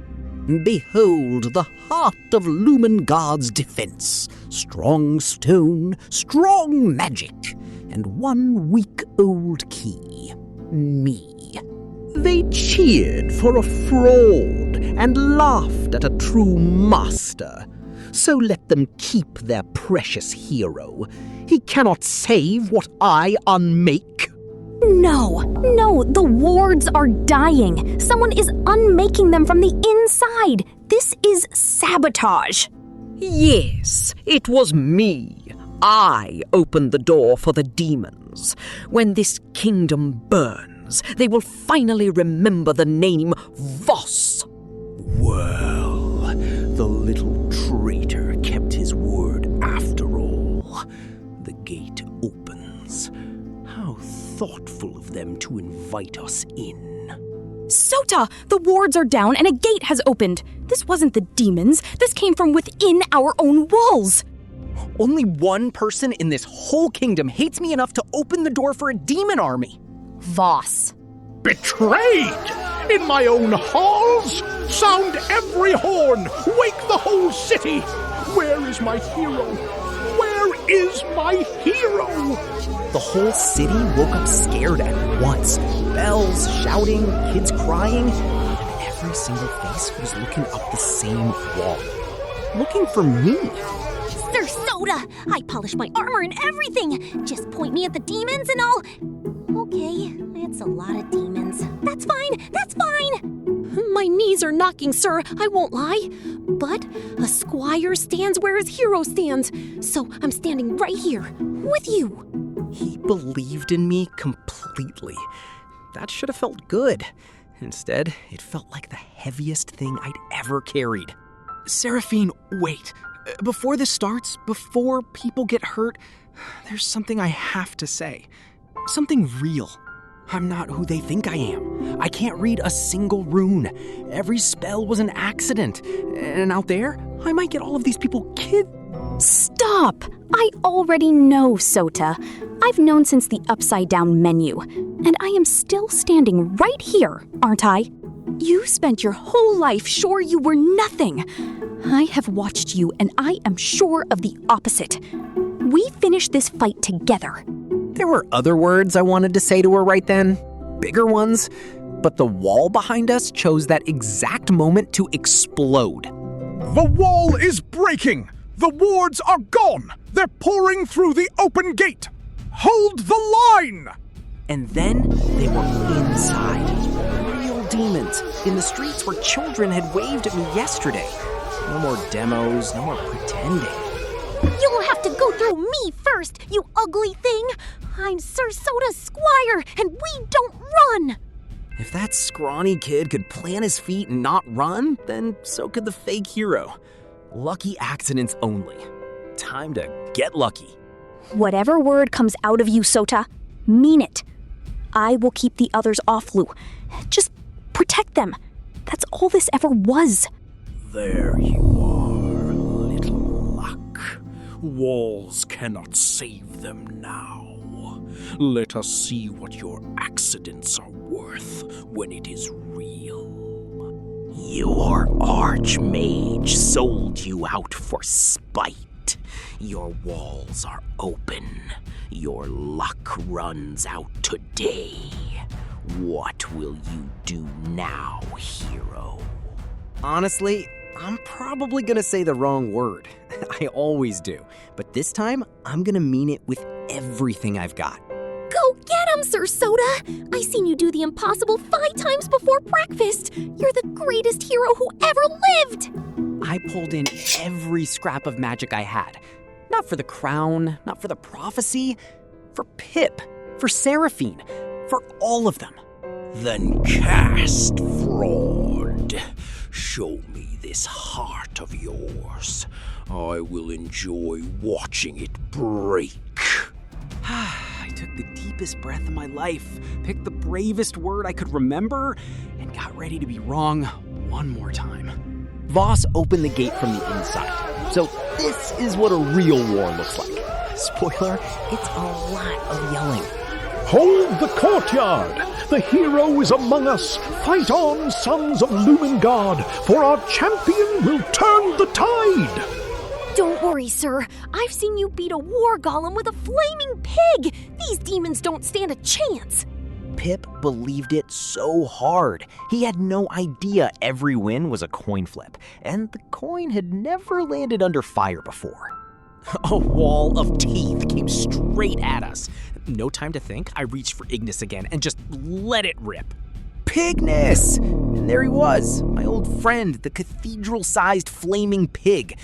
Behold the heart of Lumengard's defense. Strong stone, strong magic, and one week-old key. Me. They cheered for a fraud and laughed at a true master. So let them keep their precious hero. He cannot save what I unmake. No, the wards are dying. Someone is unmaking them from the inside. This is sabotage. Yes, it was me. I opened the door for the demons. When this kingdom burns, they will finally remember the name Voss. Well, the little traitor kept his word after all. The gate opens. How thoughtful of them to invite us in. Sota, the wards are down and a gate has opened. This wasn't the demons. This came from within our own walls. Only one person in this whole kingdom hates me enough to open the door for a demon army. Voss. Betrayed! In my own halls? Sound every horn! Wake the whole city! Where is my hero? Where is my hero? The whole city woke up scared at once. Bells, shouting, kids crying, and every single face was looking up the same wall. Looking for me. Sir Sota, I polished my armor and everything. Just point me at the demons and I'll... Okay, it's a lot of demons. That's fine. My knees are knocking, sir, I won't lie. But a squire stands where his hero stands. So I'm standing right here, with you. He believed in me completely. That should have felt good. Instead, it felt like the heaviest thing I'd ever carried. Seraphine, wait. Before this starts, before people get hurt, there's something I have to say. Something real. I'm not who they think I am. I can't read a single rune. Every spell was an accident. And out there, I might get all of these people killed. Stop! I already know, Sota. I've known since the upside-down menu. And I am still standing right here, aren't I? You spent your whole life sure you were nothing. I have watched you, and I am sure of the opposite. We finished this fight together. There were other words I wanted to say to her right then, bigger ones, but the wall behind us chose that exact moment to explode. The wall is breaking! The wards are gone! They're pouring through the open gate! Hold the line! And then they were inside. Real demons, in the streets where children had waved at me yesterday. No more demos, no more pretending. You'll have to go through me first, you ugly thing. I'm Sir Sota's squire, and we don't run. If that scrawny kid could plant his feet and not run, then so could the fake hero. Lucky accidents only. Time to get lucky. Whatever word comes out of you, Sota, mean it. I will keep the others off, Lou. Just protect them. That's all this ever was. There you are, little luck. Walls cannot save them now. Let us see what your accidents are worth when it is real. Your archmage sold you out for spite. Your walls are open. Your luck runs out today. What will you do now, hero? Honestly, I'm probably gonna say the wrong word. I always do. But this time, I'm gonna mean it with everything I've got. Go get him, Sir Sota. I seen you do the impossible 5 times before breakfast. You're the greatest hero who ever lived. I pulled in every scrap of magic I had. Not for the crown, not for the prophecy, for Pip, for Seraphine, for all of them. Then cast, fraud. Show me this heart of yours. I will enjoy watching it break. I took the deepest breath of my life, picked the bravest word I could remember, and got ready to be wrong one more time. Voss opened the gate from the inside. So this is what a real war looks like. Spoiler, it's a lot of yelling. Hold the courtyard! The hero is among us! Fight on, sons of Lumengard, for our champion will turn the tide! Don't worry, sir. I've seen you beat a war golem with a flaming pig. These demons don't stand a chance. Pip believed it so hard. He had no idea every win was a coin flip, and the coin had never landed under fire before. A wall of teeth came straight at us. No time to think, I reached for Ignis again and just let it rip. Pigness! And there he was, my old friend, the cathedral-sized flaming pig.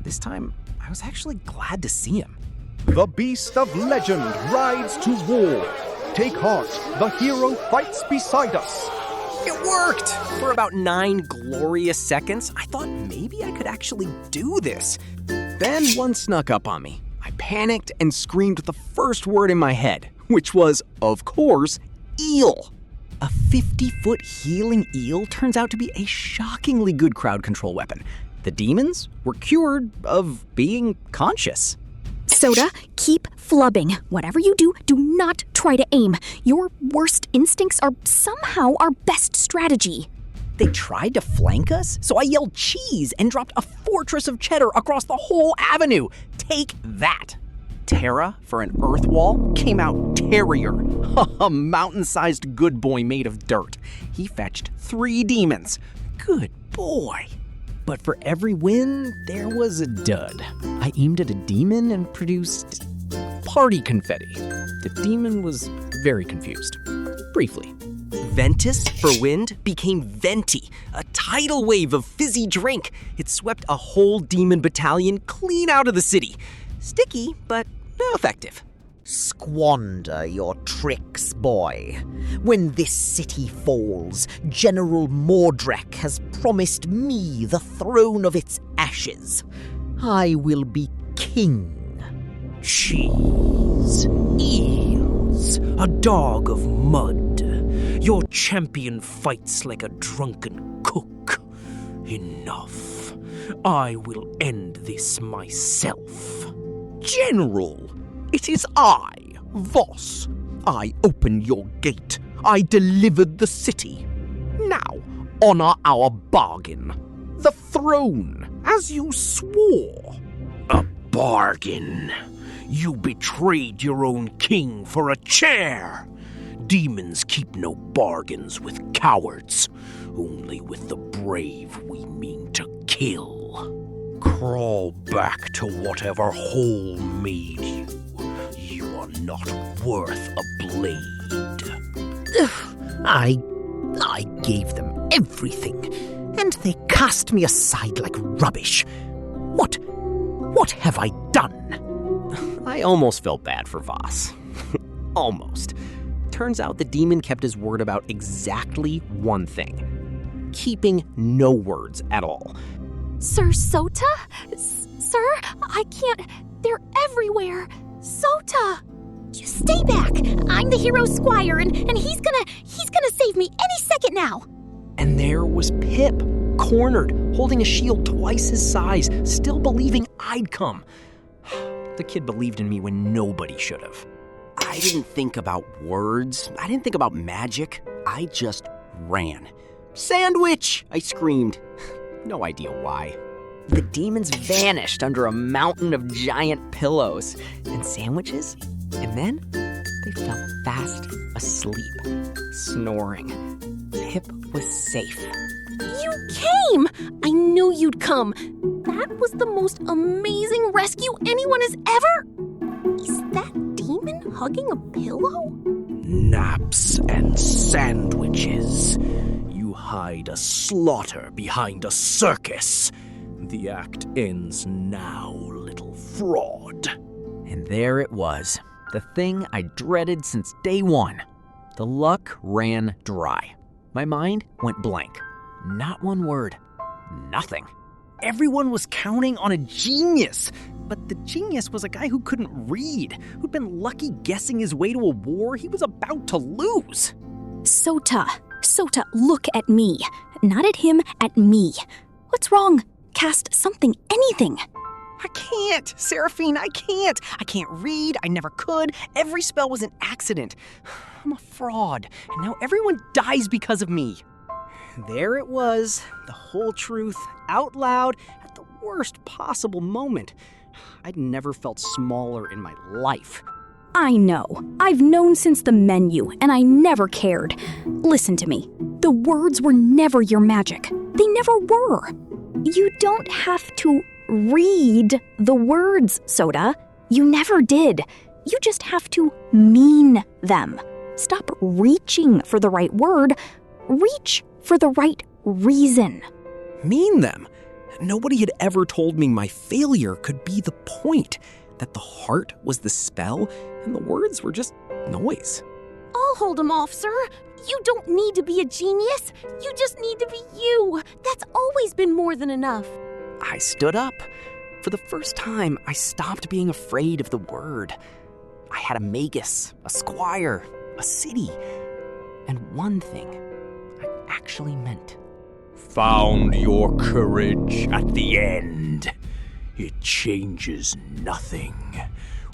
This time, I was actually glad to see him. The beast of legend rides to war. Take heart, the hero fights beside us. It worked! For about 9 glorious seconds, I thought maybe I could actually do this. Then one snuck up on me. I panicked and screamed the first word in my head, which was, of course, eel. A 50-foot healing eel turns out to be a shockingly good crowd control weapon. The demons were cured of being conscious. Sota, keep flubbing. Whatever you do, do not try to aim. Your worst instincts are somehow our best strategy. They tried to flank us, so I yelled cheese and dropped a fortress of cheddar across the whole avenue. Take that. Terra, for an earth wall, came out Terrier, a mountain-sized good boy made of dirt. He fetched 3 demons. Good boy. But for every win, there was a dud. I aimed at a demon and produced party confetti. The demon was very confused. Briefly. Ventus, for wind, became Venti, a tidal wave of fizzy drink. It swept a whole demon battalion clean out of the city. Sticky, but effective. Squander your tricks, boy. When this city falls, General Mordrek has promised me the throne of its ashes. I will be king. Cheese, eels, a dog of mud. Your champion fights like a drunken cook. Enough. I will end this myself. General, it is I, Voss. I opened your gate. I delivered the city. Now, honor our bargain. The throne, as you swore. A bargain? You betrayed your own king for a chair. Demons keep no bargains with cowards. Only with the brave we mean to kill. Crawl back to whatever hole made you. You are not worth a blade. I gave them everything, and they cast me aside like rubbish. What have I done? I almost felt bad for Voss. Almost. Turns out the demon kept his word about exactly one thing. Keeping no words at all. Sir Sota? Sir, I can't. They're everywhere. Sota! Just stay back. I'm the hero squire, and he's gonna save me any second now. And there was Pip, cornered, holding a shield twice his size, still believing I'd come. The kid believed in me when nobody should have. I didn't think about words. I didn't think about magic. I just ran. Sandwich! I screamed. No idea why. The demons vanished under a mountain of giant pillows and sandwiches, and then they fell fast asleep, snoring. Pip was safe. You came! I knew you'd come. That was the most amazing rescue anyone has ever... Is that demon hugging a pillow? Naps and sandwiches. You hide a slaughter behind a circus. The act ends now, little fraud. And there it was, the thing I dreaded since day one. The luck ran dry. My mind went blank. Not one word. Nothing. Everyone was counting on a genius. But the genius was a guy who couldn't read, who'd been lucky guessing his way to a war he was about to lose. Sota, look at me. Not at him, at me. What's wrong? Cast something, anything. I can't, Seraphine, I can't. I can't read, I never could. Every spell was an accident. I'm a fraud, and now everyone dies because of me. There it was, the whole truth, out loud, at the worst possible moment. I'd never felt smaller in my life. I know. I've known since the menu, and I never cared. Listen to me. The words were never your magic. They never were. You don't have to read the words, Sota. You never did. You just have to mean them. Stop reaching for the right word. Reach for the right reason. Mean them? Nobody had ever told me my failure could be the point, that the heart was the spell and the words were just noise. I'll hold him off, sir. You don't need to be a genius. You just need to be you. That's always been more than enough. I stood up. For the first time, I stopped being afraid of the word. I had a magus, a squire, a city, and one thing I actually meant. Found your courage at the end. It changes nothing.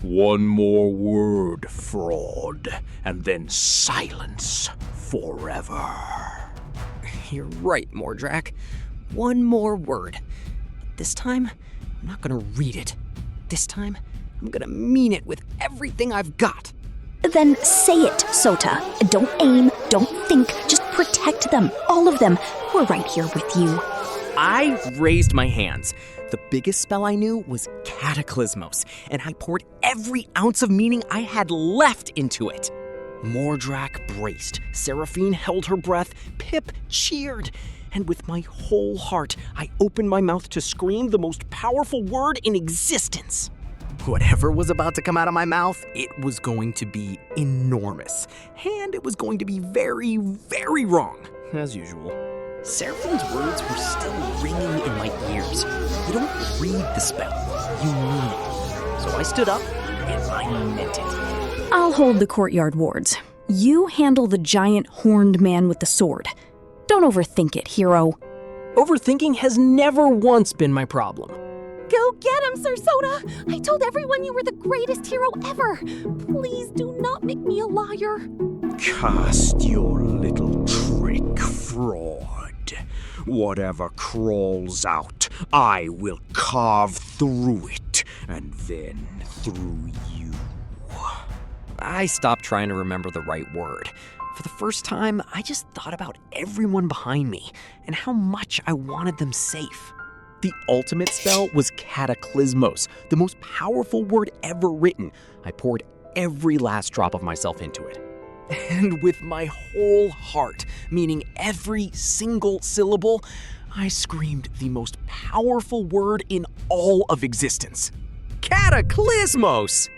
One more word, fraud, and then silence forever. You're right, Mordrak. One more word. But this time, I'm not gonna read it. This time, I'm gonna mean it with everything I've got. Then say it, Sota. Don't aim, don't think, just protect them, all of them. We're right here with you. I raised my hands. The biggest spell I knew was Cataclysmos, and I poured every ounce of meaning I had left into it. Mordrak braced, Seraphine held her breath, Pip cheered, and with my whole heart, I opened my mouth to scream the most powerful word in existence. Whatever was about to come out of my mouth, it was going to be enormous, and it was going to be very, very wrong, as usual. Seraphine's words were still ringing in my ears. You don't read the spell, you mean it. So I stood up, and I meant it. I'll hold the courtyard wards. You handle the giant horned man with the sword. Don't overthink it, hero. Overthinking has never once been my problem. Go get him, Sir Sota. I told everyone you were the greatest hero ever. Please do not make me a liar. Cast your little trick, fraud. Whatever crawls out, I will carve through it, and then through you. I stopped trying to remember the right word. For the first time, I just thought about everyone behind me and how much I wanted them safe. The ultimate spell was Cataclysmos, the most powerful word ever written. I poured every last drop of myself into it. And with my whole heart, meaning every single syllable, I screamed the most powerful word in all of existence. Cataclysmos!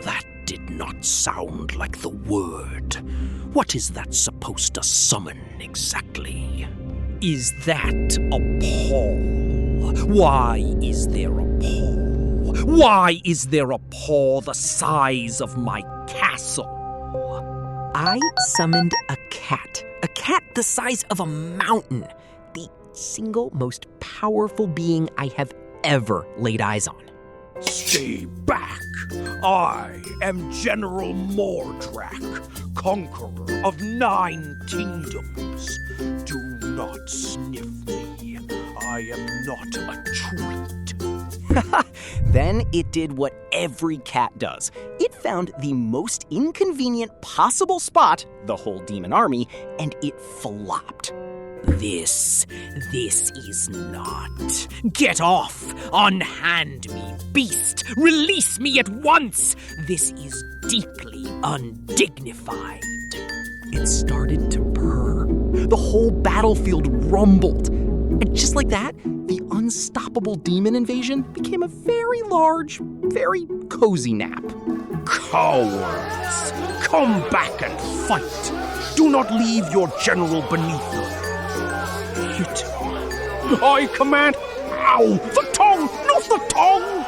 That did not sound like the word. What is that supposed to summon exactly? Is that a paw? Why is there a paw? Why is there a paw the size of my castle? I summoned a cat the size of a mountain, the single most powerful being I have ever laid eyes on. Stay back. I am General Mordrak, conqueror of 9 kingdoms. Do not sniff me. I am not a treat. Then it did what every cat does. It found the most inconvenient possible spot, the whole demon army, and it flopped. This is not. Get off! Unhand me, beast! Release me at once! This is deeply undignified. It started to purr. The whole battlefield rumbled. And just like that, the unstoppable demon invasion became a very large, very cozy nap. Cowards! Come back and fight! Do not leave your general beneath us. Hit. I command. Ow! The tongue! Not the tongue!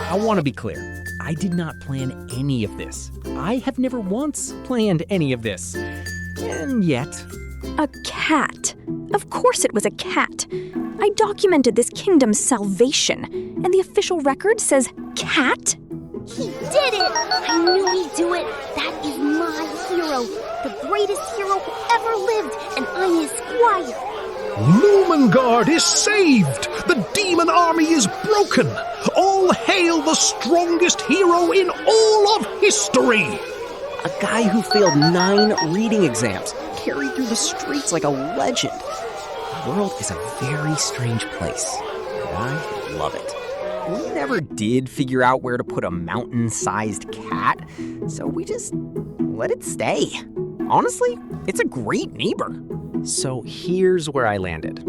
I want to be clear. I did not plan any of this. I have never once planned any of this. And yet... A cat. Of course it was a cat. I documented this kingdom's salvation, and the official record says cat? He did it! I knew he'd do it. That is my hero. The greatest hero who ever lived, and I'm his squire. Lumengard is saved! The demon army is broken! All All hail the strongest hero in all of history! A guy who failed 9 reading exams, carried through the streets like a legend. The world is a very strange place, and I love it. We never did figure out where to put a mountain-sized cat, so we just let it stay. Honestly, it's a great neighbor. So here's where I landed.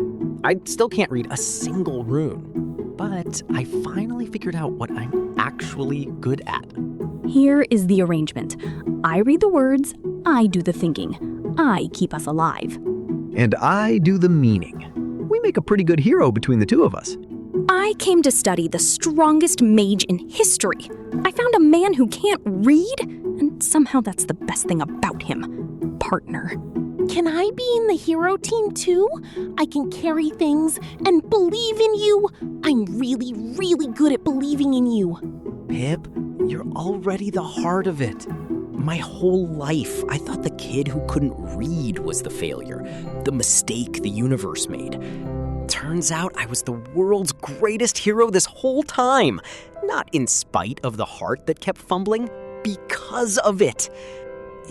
I still can't read a single rune, but I finally figured out what I'm actually good at. Here is the arrangement. I read the words, I do the thinking. I keep us alive. And I do the meaning. We make a pretty good hero between the two of us. I came to study the strongest mage in history. I found a man who can't read, and somehow that's the best thing about him. Partner. Can I be in the hero team too? I can carry things and believe in you. I'm really, really good at believing in you. Pip, you're already the heart of it. My whole life, I thought the kid who couldn't read was the failure, the mistake the universe made. Turns out I was the world's greatest hero this whole time. Not in spite of the heart that kept fumbling, because of it.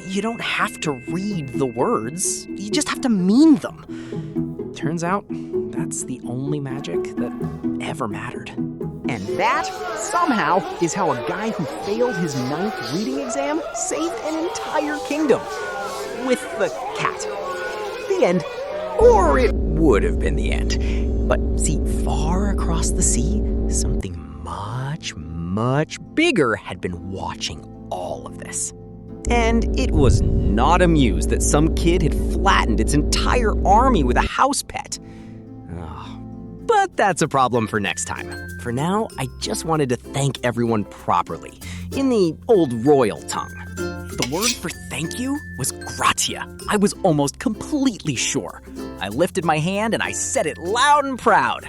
You don't have to read the words, you just have to mean them. Turns out, that's the only magic that ever mattered. And that, somehow, is how a guy who failed his 9th reading exam saved an entire kingdom. With the cat. The end. Or it would have been the end. But see, far across the sea, something much, much bigger had been watching all of this. And it was not amused that some kid had flattened its entire army with a house pet. Oh, but that's a problem for next time. For now, I just wanted to thank everyone properly, in the old royal tongue. The word for thank you was gratia. I was almost completely sure. I lifted my hand and I said it loud and proud.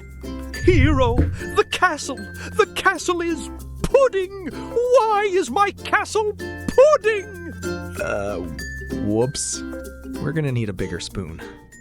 Hero, the castle is pudding! Why is my castle pudding? Whoops. We're gonna need a bigger spoon.